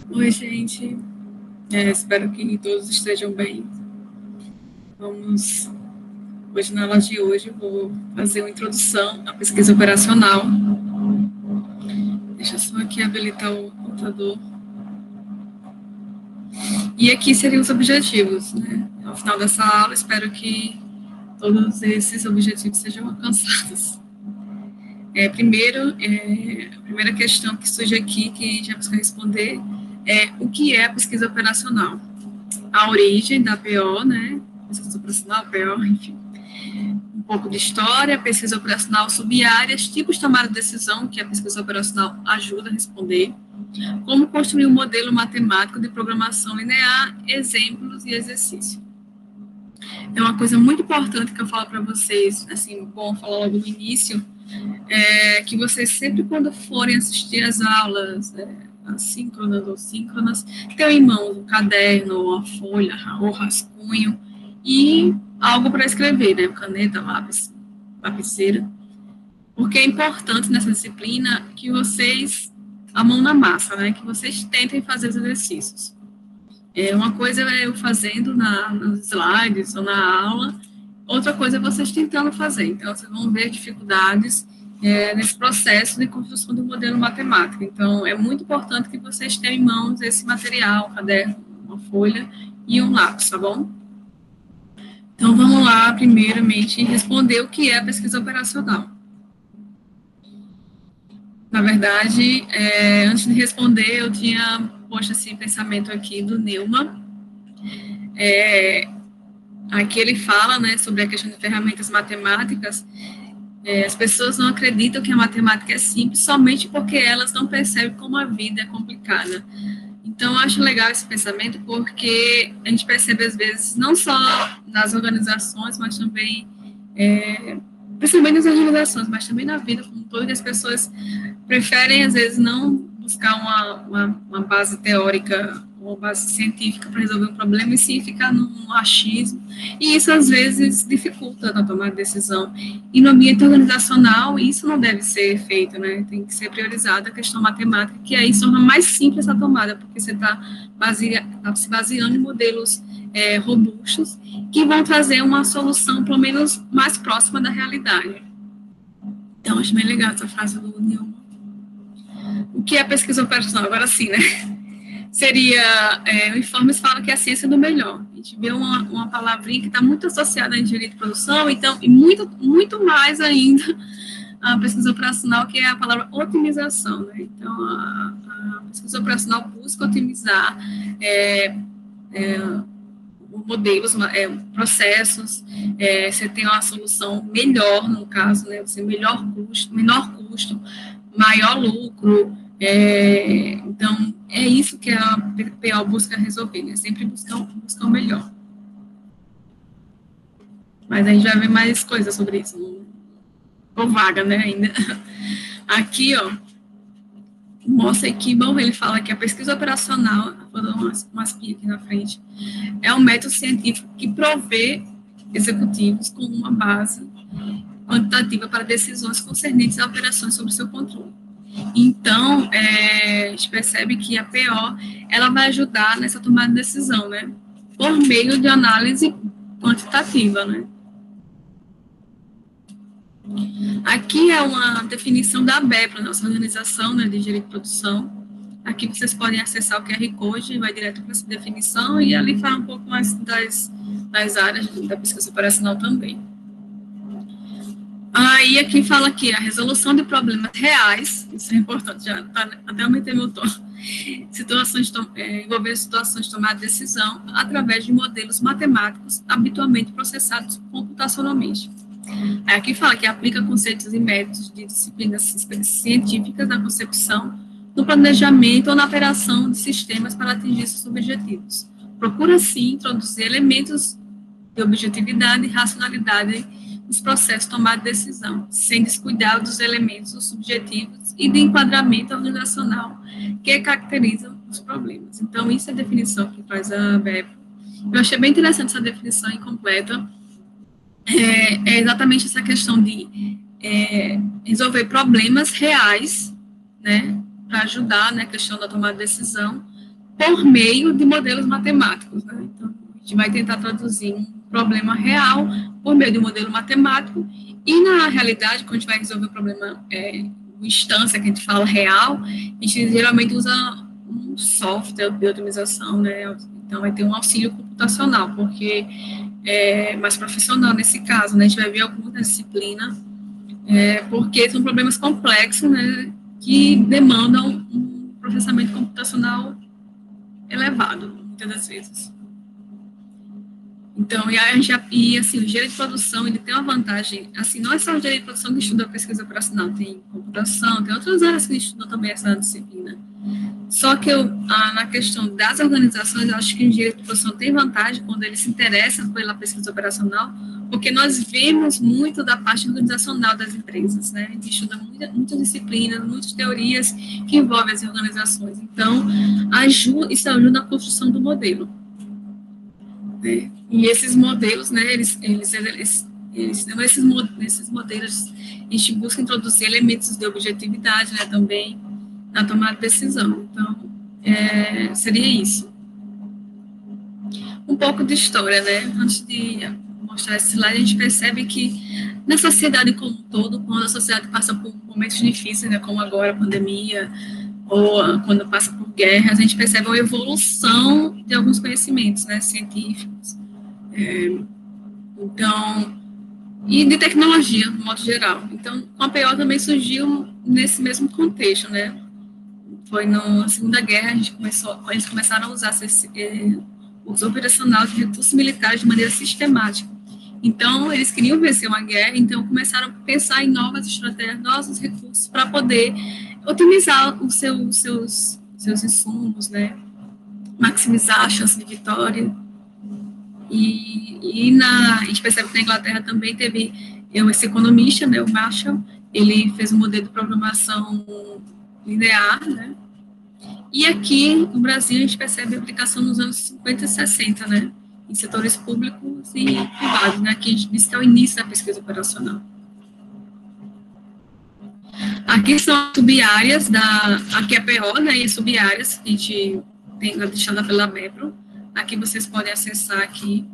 Oi, gente. Espero que todos estejam bem. Vamos, hoje na aula de hoje, eu vou fazer uma introdução à pesquisa operacional. Deixa eu só aqui habilitar o computador. E aqui seriam os objetivos, né? Ao final dessa aula, espero que todos esses objetivos sejam alcançados. A primeira questão que surge aqui, que a gente vai buscar responder, é o que é a pesquisa operacional? A origem da PO, né? Pesquisa operacional, PO, enfim. Um pouco de história, pesquisa operacional sub-áreas, tipos de tomada de decisão que a pesquisa operacional ajuda a responder, como construir um modelo matemático de programação linear, exemplos e exercício. É uma coisa muito importante que eu falo para vocês, assim, bom falar logo no início, que vocês sempre quando forem assistir as aulas, assíncronas ou síncronas, tenham em mãos um caderno, uma folha, ou rascunho, e algo para escrever, né? Caneta, lápis, lapiseira. Porque é importante nessa disciplina que vocês, a mão na massa, né? Que vocês tentem fazer os exercícios. Uma coisa é eu fazendo nos slides ou na aula, outra coisa é vocês tentando fazer. Então, vocês vão ver dificuldades nesse processo de construção do modelo matemático. Então, é muito importante que vocês tenham em mãos esse material, um caderno, uma folha e um lápis, tá bom? Então, vamos lá, primeiramente, responder o que é a pesquisa operacional. Na verdade, antes de responder, eu tinha posto esse pensamento aqui do Neumann. Aqui ele fala, né, sobre a questão de ferramentas matemáticas. As pessoas não acreditam que a matemática é simples somente porque elas não percebem como a vida é complicada. Então, eu acho legal esse pensamento porque a gente percebe, às vezes, não só nas organizações, mas também, principalmente nas organizações, mas também na vida como um todo, que as pessoas preferem, às vezes, não buscar uma base teórica ou base científica para resolver um problema e sim ficar num achismo. E isso, às vezes, dificulta a tomada de decisão. E no ambiente organizacional, isso não deve ser feito, né? Tem que ser priorizada a questão matemática, que aí torna mais simples a tomada, porque você está se baseando em modelos robustos que vão trazer uma solução, pelo menos, mais próxima da realidade. Então, acho bem legal essa frase do Neumann. O que é pesquisa operacional? Agora sim, né? Seria, o Informes fala que é a ciência do melhor. A gente vê uma palavrinha que está muito associada à engenharia de produção, então, e muito, muito mais ainda a pesquisa operacional, que é a palavra otimização, né? Então, a pesquisa operacional busca otimizar modelos, processos, você tem uma solução melhor, no caso, né? Você menor custo, maior lucro. Então, é isso que a PO busca resolver, né? Sempre buscar o melhor. Mas a gente vai ver mais coisas sobre isso. Ou vaga, né, ainda. Aqui, ó, mostra aqui, bom, ele fala que a pesquisa operacional, vou dar umas pinhas aqui na frente, é um método científico que provê executivos com uma base quantitativa para decisões concernentes a operações sob seu controle. Então, a gente percebe que a PO, ela vai ajudar nessa tomada de decisão, né? Por meio de análise quantitativa, né? Aqui é uma definição da ABEP, nossa organização, né, de engenharia de produção. Aqui vocês podem acessar o QR Code, vai direto para essa definição, e ali fala um pouco mais das áreas da pesquisa operacional também. Aí aqui fala que a resolução de problemas reais, isso é importante, já até aumentei meu tom, envolvendo situações de tomada de decisão através de modelos matemáticos habitualmente processados computacionalmente. Aí aqui fala que aplica conceitos e métodos de disciplinas científicas na concepção, no planejamento ou na operação de sistemas para atingir seus objetivos. Procura, sim, introduzir elementos de objetividade e racionalidade nos processos de tomada de decisão, sem descuidar dos elementos subjetivos e de enquadramento organizacional que caracterizam os problemas. Então, isso é a definição que faz a BEP. Eu achei bem interessante essa definição incompleta. É exatamente essa questão de resolver problemas reais, né, para ajudar na questão da tomada de decisão, por meio de modelos matemáticos, né? Então, a gente vai tentar traduzir um problema real por meio de um modelo matemático, e na realidade, quando a gente vai resolver o problema, uma instância que a gente fala real, a gente geralmente usa um software de otimização, né? Então, vai ter um auxílio computacional, porque é mais profissional nesse caso, né? A gente vai ver algumas disciplinas, porque são problemas complexos, né? Que demandam um processamento computacional elevado, muitas das vezes. Então, assim, o engenheiro de produção, ele tem uma vantagem, assim, não é só o engenheiro de produção que estuda a pesquisa operacional, tem computação, tem outras áreas que estudam também essa disciplina. Só que na questão das organizações, eu acho que o engenheiro de produção tem vantagem quando ele se interessa pela pesquisa operacional, porque nós vemos muito da parte organizacional das empresas, né? A gente estuda muitas disciplinas, muitas teorias que envolvem as organizações. Então, isso ajuda na construção do modelo, né? E esses modelos, né, nesses modelos, a gente busca introduzir elementos de objetividade, né, também, na tomada de decisão. Então, seria isso. Um pouco de história, né? Antes de mostrar esse slide, a gente percebe que na sociedade como um todo, quando a sociedade passa por momentos difíceis, né, como agora a pandemia, ou quando passa por guerras, a gente percebe uma evolução de alguns conhecimentos, né, científicos. Então, e de tecnologia, no modo geral. Então, com a PO também surgiu nesse mesmo contexto, né? Foi na Segunda Guerra, eles começaram a usar os operacionais de recursos militares de maneira sistemática. Então, eles queriam vencer uma guerra, então começaram a pensar em novas estratégias, novos recursos para poder otimizar os seus insumos, né? Maximizar a chance de vitória. A gente percebe que na Inglaterra também teve esse economista, né, o Marshall, ele fez um modelo de programação linear, né? E aqui no Brasil a gente percebe a aplicação nos anos 50 e 60, né, em setores públicos e privados, né? Aqui a gente diz que é o início da pesquisa operacional. Aqui são sub-áreas aqui é a PO, né, e sub-áreas que a gente tem deixada pela MEPRO. Aqui vocês podem acessar aqui.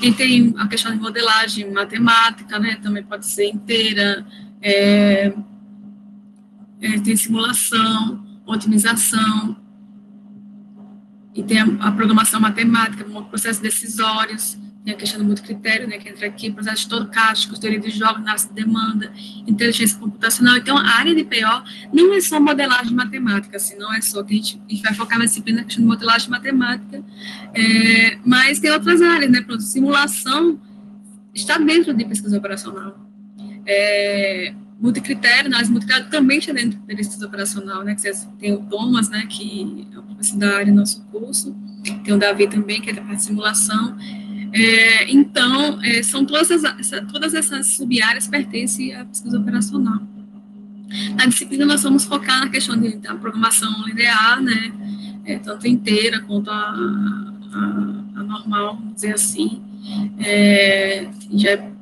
E tem a questão de modelagem matemática, né, também pode ser inteira, tem simulação, otimização, e tem a programação matemática, processos decisórios, tem a questão do multicritério, né, que entra aqui, processos estocásticos, teoria de jogos, análise de demanda, inteligência computacional. Então, a área de PO não é só modelagem matemática, assim, não é só que a gente vai focar na disciplina, na questão de modelagem matemática, mas tem outras áreas, né, por simulação está dentro de pesquisa operacional. Multicritério, análise multicritério também está dentro de pesquisa operacional, né, que vocês tem o Thomas, né, que é o professor da área do nosso curso, tem o Davi também, que é da parte de simulação. Então, são todas essas sub-áreas pertencem à pesquisa operacional. Na disciplina, nós vamos focar na questão da programação linear, né, tanto inteira quanto a normal, vamos dizer assim,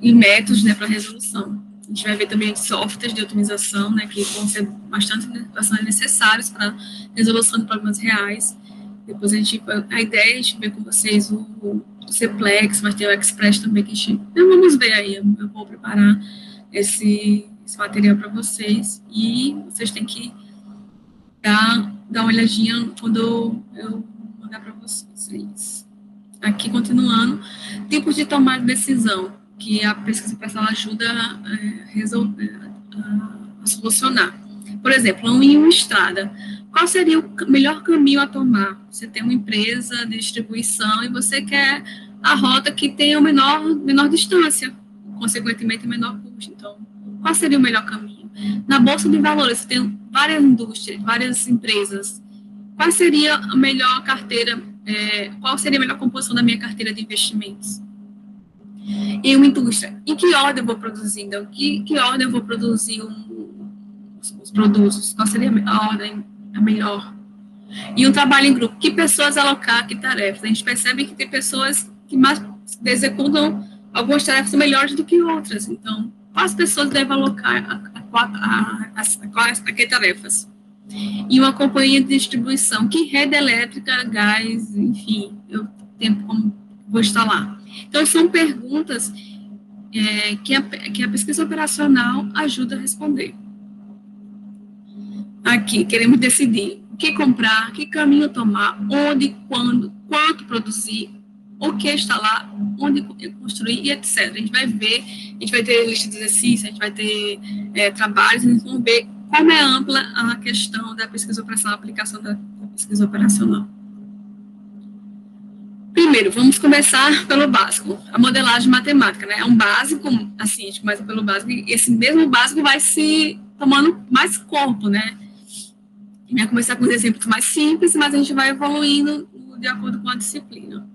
e métodos, né, para resolução. A gente vai ver também softwares de otimização, né, que vão ser bastante necessários para resolução de problemas reais. Depois a ideia é a gente ver com vocês o Ceplex, mas tem o Express também que a gente... Vamos ver aí, eu vou preparar esse material para vocês e vocês têm que dar uma olhadinha quando eu mandar para vocês. É isso. Aqui, continuando, tipos de tomar decisão, que a pesquisa operacional ajuda a solucionar. Por exemplo, em uma estrada, qual seria o melhor caminho a tomar? Você tem uma empresa de distribuição e você quer a rota que tenha menor distância, consequentemente, menor custo. Então, qual seria o melhor caminho? Na Bolsa de Valores, você tem várias indústrias, várias empresas. Qual seria a melhor carteira, qual seria a melhor composição da minha carteira de investimentos? Em uma indústria, em que ordem eu vou produzir? Então, que ordem eu vou produzir os produtos? Qual seria a ordem a melhor? E um trabalho em grupo, que pessoas alocar, que tarefas? A gente percebe que tem pessoas que mais executam algumas tarefas melhores do que outras. Então, quais pessoas devem alocar a que tarefas? e uma companhia de distribuição, que rede elétrica, gás, enfim, eu tenho como vou instalar. Então, são perguntas que a pesquisa operacional ajuda a responder. Aqui, queremos decidir o que comprar, que caminho tomar, onde, quando, quanto produzir, o que instalar, onde construir e etc. A gente vai ver, a gente vai ter lista de exercícios, a gente vai ter trabalhos, a gente vai ver como é ampla a questão da pesquisa operacional, a aplicação da pesquisa operacional. Primeiro, vamos começar pelo básico, a modelagem matemática, né? É um básico, assim, a gente começa pelo básico, e esse mesmo básico vai se tomando mais corpo, né? A gente vai começar com os exemplos mais simples, mas a gente vai evoluindo de acordo com a disciplina.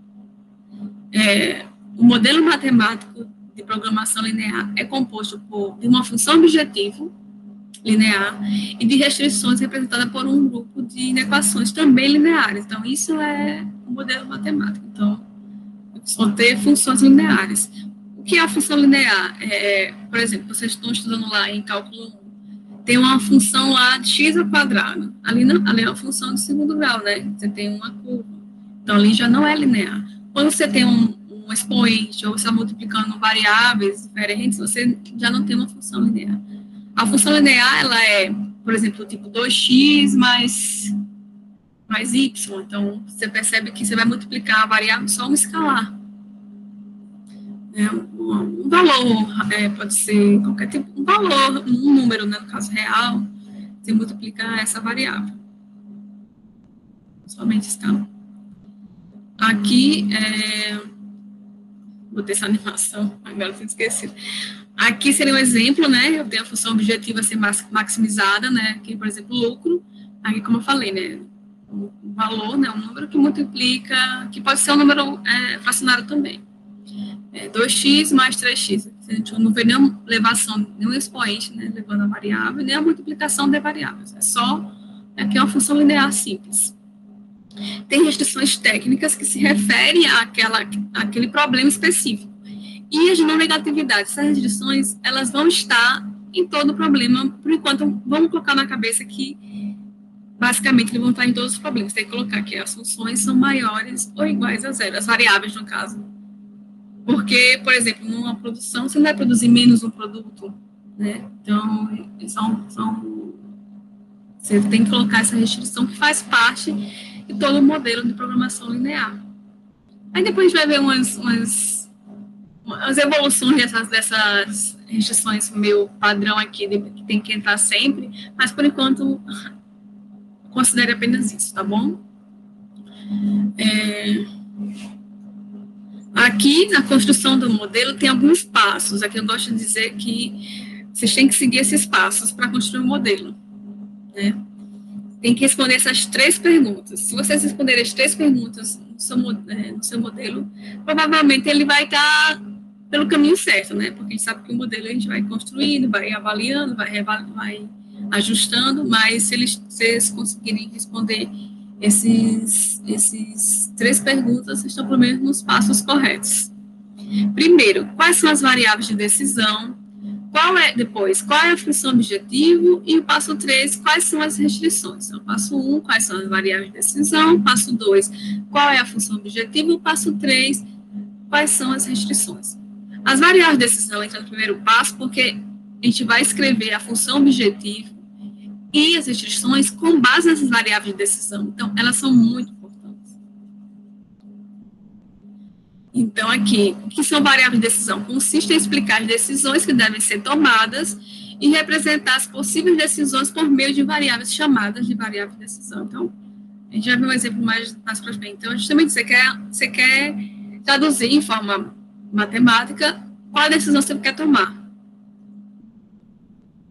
O modelo matemático de programação linear é composto de uma função objetivo linear e de restrições representadas por um grupo de inequações também lineares. Então, isso é o modelo matemático. Então, só ter funções lineares. O que é a função linear? Por exemplo, vocês estão estudando lá em cálculo 1, tem uma função lá de x ao quadrado. Ali é uma função de segundo grau, né? Você tem uma curva. Então, ali já não é linear. Quando você tem um expoente, ou você está multiplicando variáveis diferentes, você já não tem uma função linear. A função linear, ela é, por exemplo, tipo 2x mais y. Então, você percebe que você vai multiplicar a variável só um escalar. Um valor, pode ser qualquer tipo, um valor, um número, né, no caso real, você multiplica essa variável. Somente escalar. Aqui, botei essa animação, agora eu tinha esquecido. Aqui seria um exemplo, né? Eu tenho a função objetiva a ser maximizada, né? Aqui, por exemplo, lucro. Aqui, como eu falei, né? Um valor, né? Um número que multiplica, que pode ser um número fracionário também. 2x mais 3x. A gente não vê nenhuma elevação, nenhum expoente, né? Levando a variável, nem a multiplicação de variáveis. É só, aqui é uma função linear simples. Tem restrições técnicas que se referem àquele problema específico. E as não negatividades, essas restrições, elas vão estar em todo o problema, por enquanto, vamos colocar na cabeça que, basicamente, eles vão estar em todos os problemas. Tem que colocar que as funções são maiores ou iguais a zero, as variáveis, no caso. Porque, por exemplo, numa produção, você não vai produzir menos um produto, né? Então, você tem que colocar essa restrição que faz parte de todo o modelo de programação linear. Aí depois a gente vai ver umas evoluções dessas restrições meu padrão aqui, que tem que entrar sempre, mas por enquanto considere apenas isso, tá bom? Aqui na construção do modelo tem alguns passos, aqui eu gosto de dizer que vocês têm que seguir esses passos para construir o modelo, né? Tem que responder essas 3 perguntas. Se vocês responderem as 3 perguntas no seu modelo, provavelmente ele vai estar pelo caminho certo, né? Porque a gente sabe que o modelo a gente vai construindo, vai avaliando, vai ajustando, mas se vocês conseguirem responder esses 3 perguntas, vocês estão pelo menos nos passos corretos. Primeiro, quais são as variáveis de decisão? Depois, qual é a função objetivo? E o passo 3, quais são as restrições? Então, passo 1, quais são as variáveis de decisão? Passo 2, qual é a função objetivo? Passo 3, quais são as restrições? As variáveis de decisão entram no primeiro passo, porque a gente vai escrever a função objetivo e as restrições com base nessas variáveis de decisão. Então, elas são muito importantes. Então, aqui, o que são variáveis de decisão? Consiste em explicar as decisões que devem ser tomadas e representar as possíveis decisões por meio de variáveis chamadas de variáveis de decisão. Então, a gente já viu um exemplo mais para frente. Então, justamente, você quer traduzir em forma matemática qual a decisão você quer tomar.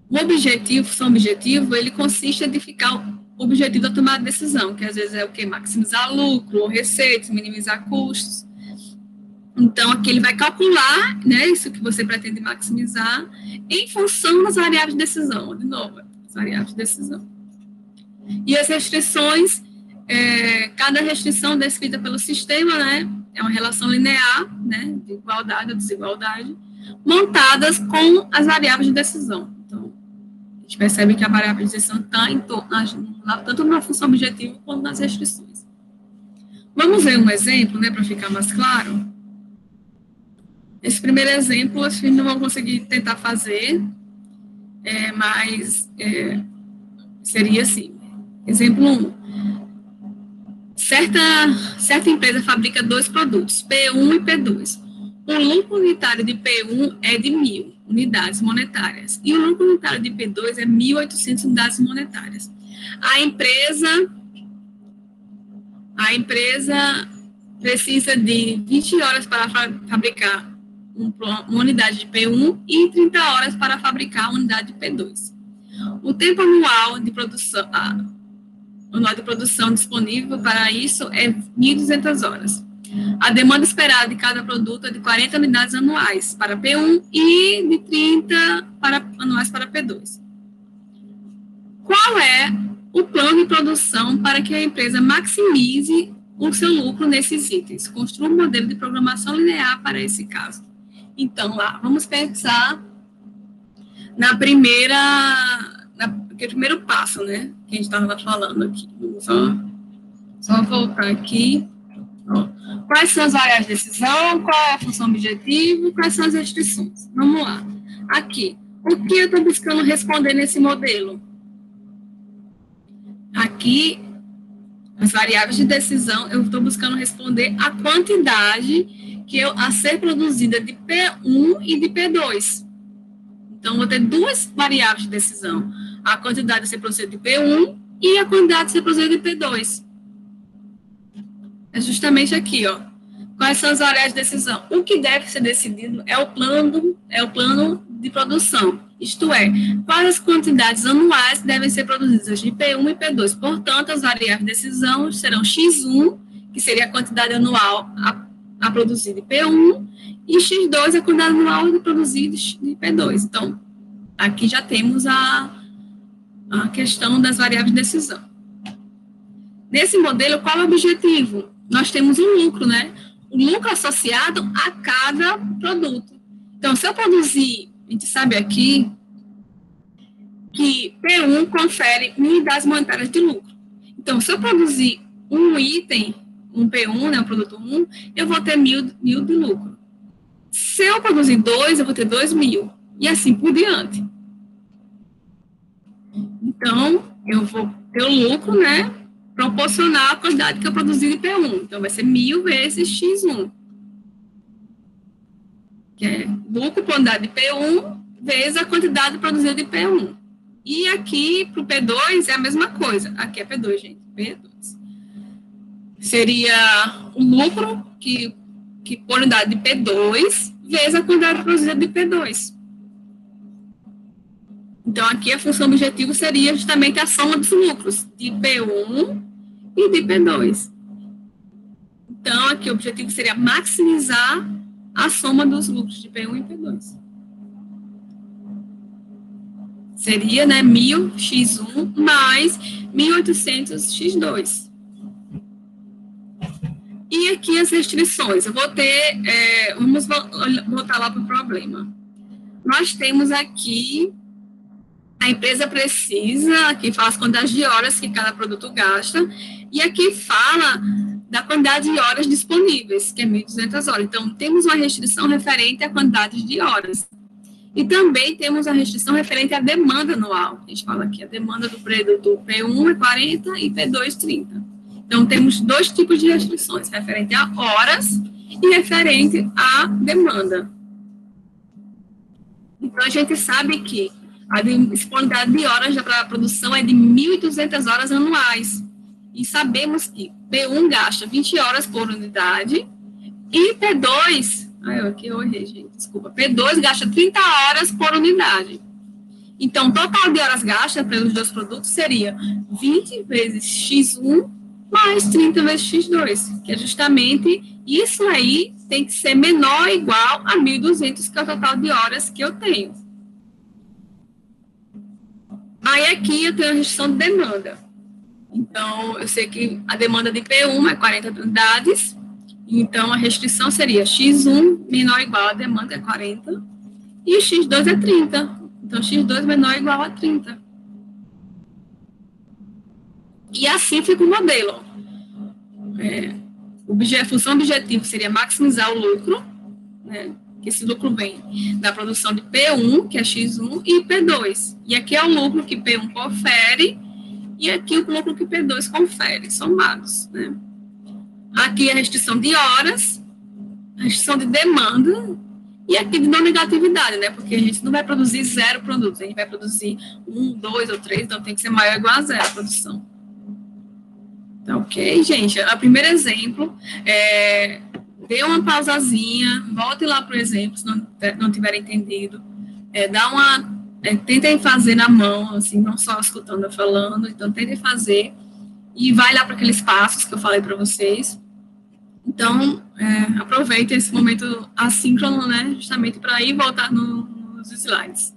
O objetivo, função objetivo, ele consiste em identificar o objetivo da tomada de decisão, que às vezes é o quê? Maximizar lucro ou receitas, minimizar custos. Então, aqui ele vai calcular, né, isso que você pretende maximizar em função das variáveis de decisão. De novo, as variáveis de decisão. E as restrições, cada restrição descrita pelo sistema, né, é uma relação linear, né, de igualdade ou desigualdade, montadas com as variáveis de decisão. Então, a gente percebe que a variável de decisão está tanto na função objetiva quanto nas restrições. Vamos ver um exemplo, né, para ficar mais claro. Esse primeiro exemplo, acho que a gente não vai conseguir tentar fazer, mas seria assim. Exemplo 1. Certa empresa fabrica 2 produtos, P1 e P2. O lucro unitário de P1 é de 1.000 unidades monetárias e o lucro unitário de P2 é 1.800 unidades monetárias. A empresa precisa de 20 horas para fabricar uma unidade de P1 e 30 horas para fabricar uma unidade de P2. O tempo anual de produção disponível para isso é 1.200 horas. A demanda esperada de cada produto é de 40 unidades anuais para P1 e de 30 anuais para P2. Qual é o plano de produção para que a empresa maximize o seu lucro nesses itens? Construa um modelo de programação linear para esse caso. Então, lá, vamos pensar naquele primeiro passo, né, que a gente estava falando aqui. Vamos só voltar aqui. Quais são as variáveis de decisão, qual é a função objetiva, quais são as restrições. Vamos lá. Aqui, o que eu estou buscando responder nesse modelo? Aqui, as variáveis de decisão, eu estou buscando responder a quantidade a ser produzida de P1 e de P2. Então, vou ter 2 variáveis de decisão. A quantidade a ser produzida de P1 e a quantidade a ser produzida de P2. É justamente aqui, ó. Quais são as variáveis de decisão? O que deve ser decidido é o plano de produção. Isto é, quais as quantidades anuais devem ser produzidas de P1 e P2. Portanto, as variáveis de decisão serão X1, que seria a quantidade anual a produzir de P1, e X2 é a quantidade anual de produzir de P2. Então, aqui já temos a questão das variáveis de decisão. Nesse modelo, qual é o objetivo? Nós temos um lucro, né? O lucro associado a cada produto. Então, se eu produzir, a gente sabe aqui que P1 confere unidades monetárias de lucro. Então, se eu produzir um item, um P1, né, um produto 1, eu vou ter 1.000 de lucro. Se eu produzir 2, eu vou ter 2.000. E assim por diante. Então, eu vou ter o lucro, né, proporcional à quantidade que eu produzi de P1. Então, vai ser 1.000 vezes X1. Que é lucro por unidade de P1 vezes a quantidade produzida de P1. E aqui, para o P2, é a mesma coisa. Aqui é P2, gente. P2. Seria o lucro que por unidade de P2 vezes a quantidade produzida de P2. Então, aqui a função objetivo seria justamente a soma dos lucros de P1 e de P2. Então, aqui o objetivo seria maximizar a soma dos lucros de P1 e P2. Seria, né, 1.000 X1 mais 1.800 X2. E aqui as restrições. Eu vou ter, vamos voltar lá para o problema. Nós temos aqui, a empresa precisa, aqui fala as quantidades de horas que cada produto gasta, e aqui fala da quantidade de horas disponíveis, que é 1.200 horas. Então, temos uma restrição referente à quantidade de horas. E também temos a restrição referente à demanda anual. A gente fala aqui, a demanda do produto P1 é 40 e P2 30. Então, temos 2 tipos de restrições, referente a horas e referente à demanda. Então, a gente sabe que a disponibilidade de horas para a produção é de 1.200 horas anuais. E sabemos que P1 gasta 20 horas por unidade e P2... aqui eu errei, gente, desculpa. P2 gasta 30 horas por unidade. Então, o total de horas gastas pelos 2 produtos seria 20 vezes X1 mais 30 vezes X2, que é justamente isso aí tem que ser menor ou igual a 1.200, que é o total de horas que eu tenho. Aí, aqui eu tenho a restrição de demanda. Então, eu sei que a demanda de P1 é 40 unidades, então a restrição seria X1 menor ou igual a demanda é 40, e X2 é 30. Então, X2 menor ou igual a 30. E assim fica o modelo. A função objetivo seria maximizar o lucro, né? Que esse lucro vem da produção de P1, que é X1, e P2. E aqui é o lucro que P1 confere, e aqui o lucro que P2 confere, somados, né? Aqui a restrição de horas, a restrição de demanda, e aqui de não negatividade, né? Porque a gente não vai produzir 0 produtos, a gente vai produzir 1, 2 ou 3, então tem que ser maior ou igual a 0 a produção. Tá ok, gente? O primeiro exemplo dê uma pausazinha, volte lá para o exemplo, se não tiver entendido. Tentem fazer na mão, assim, não só escutando eu falando, então tentem fazer e vai lá para aqueles passos que eu falei para vocês. Então, aproveitem esse momento assíncrono, né, justamente para ir voltar nos slides.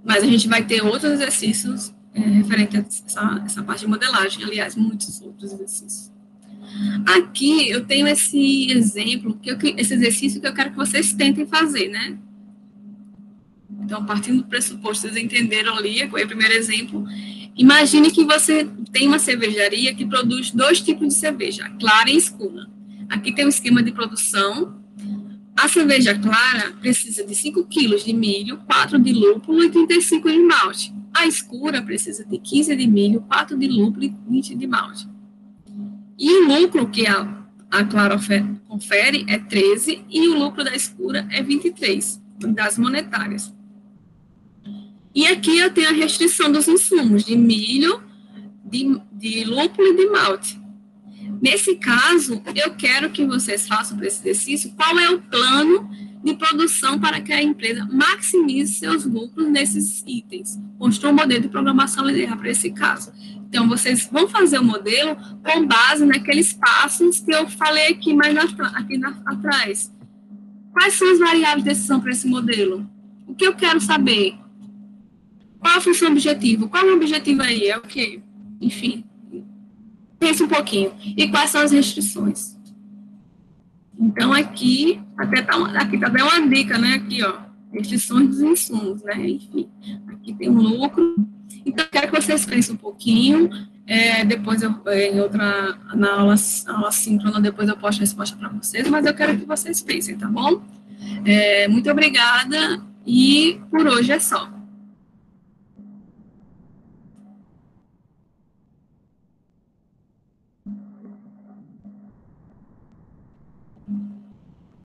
Mas a gente vai ter outros exercícios referente a essa parte de modelagem, aliás, muitos outros exercícios. Aqui eu tenho esse exemplo, esse exercício que eu quero que vocês tentem fazer, né? Então, partindo do pressuposto, vocês entenderam ali, o primeiro exemplo. Imagine que você tem uma cervejaria que produz 2 tipos de cerveja, clara e escura. Aqui tem um esquema de produção. A cerveja clara precisa de 5 quilos de milho, 4 de lúpulo e 35 de malte. A escura precisa de 15 de milho, 4 de lúpulo e 20 de malte. E o lucro que a clara confere é 13 e o lucro da escura é 23, unidades monetárias. E aqui eu tenho a restrição dos insumos de milho, de lúpulo e de malte. Nesse caso, eu quero que vocês façam para esse exercício qual é o plano de produção para que a empresa maximize seus lucros nesses itens. Construa um modelo de programação linear para esse caso. Então, vocês vão fazer o modelo com base naqueles passos que eu falei aqui atrás. Quais são as variáveis de decisão para esse modelo? O que eu quero saber? Qual a função objetivo? Qual é o objetivo aí? É o quê? Enfim, pense um pouquinho. E quais são as restrições? Então, aqui tá bem uma dica, né? Aqui, ó, restrições dos insumos, né? Enfim, aqui tem um lucro. Então, eu quero que vocês pensem um pouquinho. Depois, na aula síncrona, depois eu posto a resposta para vocês, mas eu quero que vocês pensem, tá bom? Muito obrigada e por hoje é só.